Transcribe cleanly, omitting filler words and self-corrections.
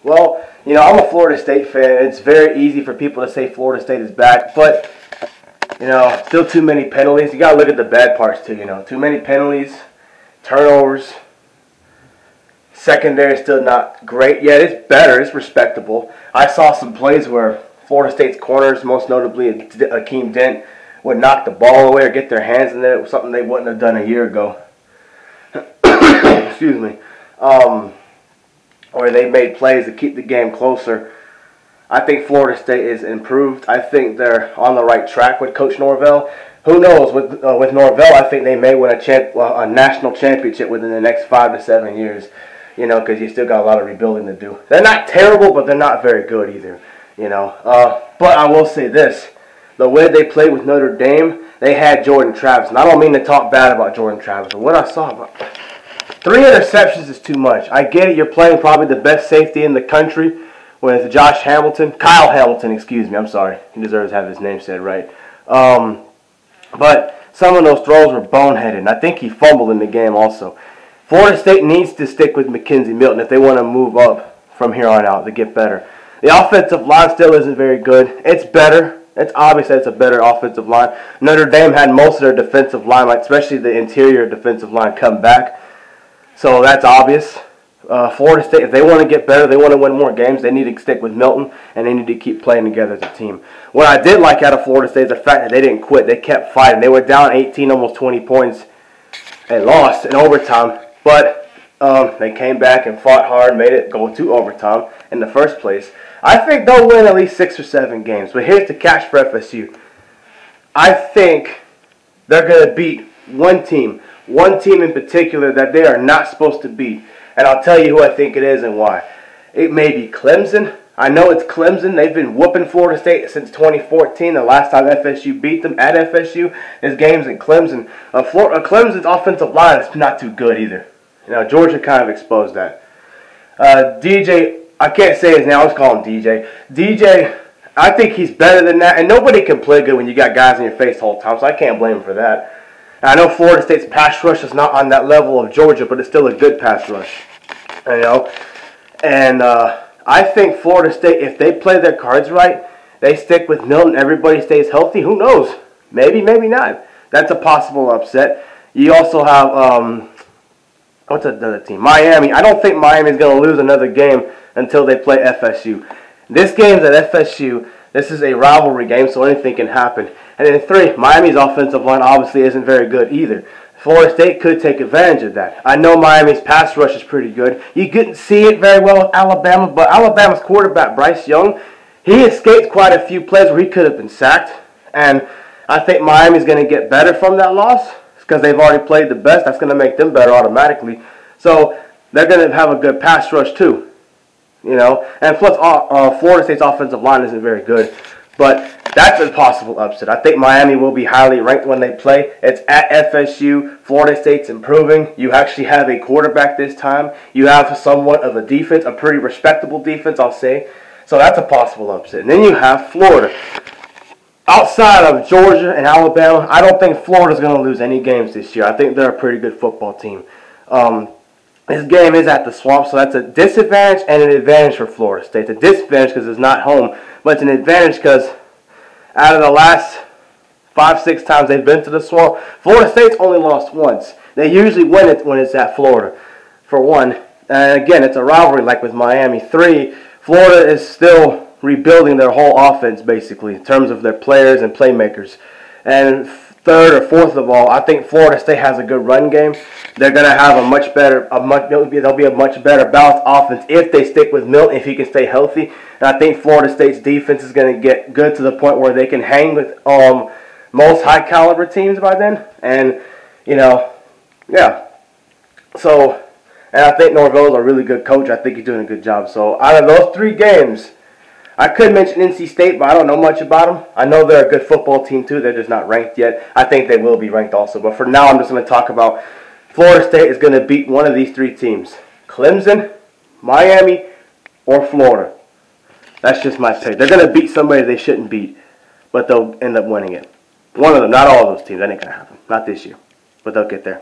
Well, I'm a Florida State fan. It's very easy for people to say Florida State is bad, but, still too many penalties. You got to look at the bad parts, too, Too many penalties, turnovers. Secondary is still not great yet. It's better. It's respectable. I saw some plays where Florida State's corners, most notably Akeem Dent, would knock the ball away or get their hands in there, something they wouldn't have done a year ago. Excuse me. Or they made plays to keep the game closer. I think Florida State is improved. I think they're on the right track with Coach Norvell. Who knows? With Norvell, I think they may win a national championship within the next 5 to 7 years. Because you still got a lot of rebuilding to do. They're not terrible, but they're not very good either. But I will say this. The way they played with Notre Dame, they had Jordan Travis. And I don't mean to talk bad about Jordan Travis. But what I saw, 3 interceptions is too much. I get it. You're playing probably the best safety in the country with Kyle Hamilton, excuse me. I'm sorry. He deserves to have his name said right. But some of those throws were boneheaded. And I think he fumbled in the game also. Florida State needs to stick with McKenzie Milton if they want to move up from here on out to get better. The offensive line still isn't very good. It's better. It's obvious that it's a better offensive line. Notre Dame had most of their defensive line, especially the interior defensive line, come back. So that's obvious. Florida State, if they want to get better, they want to win more games, they need to stick with Milton, and they need to keep playing together as a team. What I did like out of Florida State is the fact that they didn't quit. They kept fighting. They were down 18, almost 20 points, and lost in overtime. But they came back and fought hard, made it go to overtime in the first place. I think they'll win at least 6 or 7 games. But here's the catch for FSU. I think they're going to beat one team in particular that they are not supposed to beat. And I'll tell you who I think it is and why. It may be Clemson. I know it's Clemson. They've been whooping Florida State since 2014. The last time FSU beat them at FSU is games in Clemson. Clemson's offensive line is not too good either. Georgia kind of exposed that. DJ, I can't say his name. I'll just call him DJ. DJ, I think he's better than that. And nobody can play good when you got guys in your face the whole time, so I can't blame him for that. And I know Florida State's pass rush is not on that level of Georgia, but it's still a good pass rush. And I think Florida State, if they play their cards right, they stick with Milton, everybody stays healthy. Who knows? Maybe, maybe not. That's a possible upset. You also have, what's another team? Miami. I don't think Miami's going to lose another game until they play FSU. This game's at FSU. This is a rivalry game, so anything can happen. And then 3, Miami's offensive line obviously isn't very good either. Florida State could take advantage of that. I know Miami's pass rush is pretty good. You couldn't see it very well with Alabama, but Alabama's quarterback, Bryce Young, he escaped quite a few plays where he could have been sacked. And I think Miami's going to get better from that loss because they've already played the best. That's going to make them better automatically. So they're going to have a good pass rush too. And plus Florida State's offensive line isn't very good. But that's a possible upset. I think Miami will be highly ranked when they play. It's at FSU. Florida State's improving. You actually have a quarterback this time. You have somewhat of a defense, a pretty respectable defense, I'll say. So that's a possible upset. And then you have Florida. Outside of Georgia and Alabama, I don't think Florida's going to lose any games this year. I think they're a pretty good football team. This game is at the Swamp, so that's a disadvantage and an advantage for Florida State. It's a disadvantage because it's not home, but it's an advantage because out of the last 5-6 times they've been to the Swamp, Florida State's only lost once. They usually win it when it's at Florida, for one. And again, it's a rivalry like with Miami. 3, Florida is still rebuilding their whole offense, basically, in terms of their players and playmakers. And 3rd or 4th of all, I think Florida State has a good run game. They're going to have there'll be a much better balanced offense if they stick with Milton, if he can stay healthy. And I think Florida State's defense is going to get good to the point where they can hang with most high caliber teams by then. And, yeah. So, and I think Norvell's a really good coach. I think he's doing a good job. So, out of those 3 games, I could mention NC State, but I don't know much about them. I know they're a good football team, too. They're just not ranked yet. I think they will be ranked also. But for now, I'm just going to talk about Florida State is going to beat one of these 3 teams. Clemson, Miami, or Florida. That's just my pick. They're going to beat somebody they shouldn't beat, but they'll end up winning it. One of them, not all of those teams. That ain't going to happen. Not this year. But they'll get there.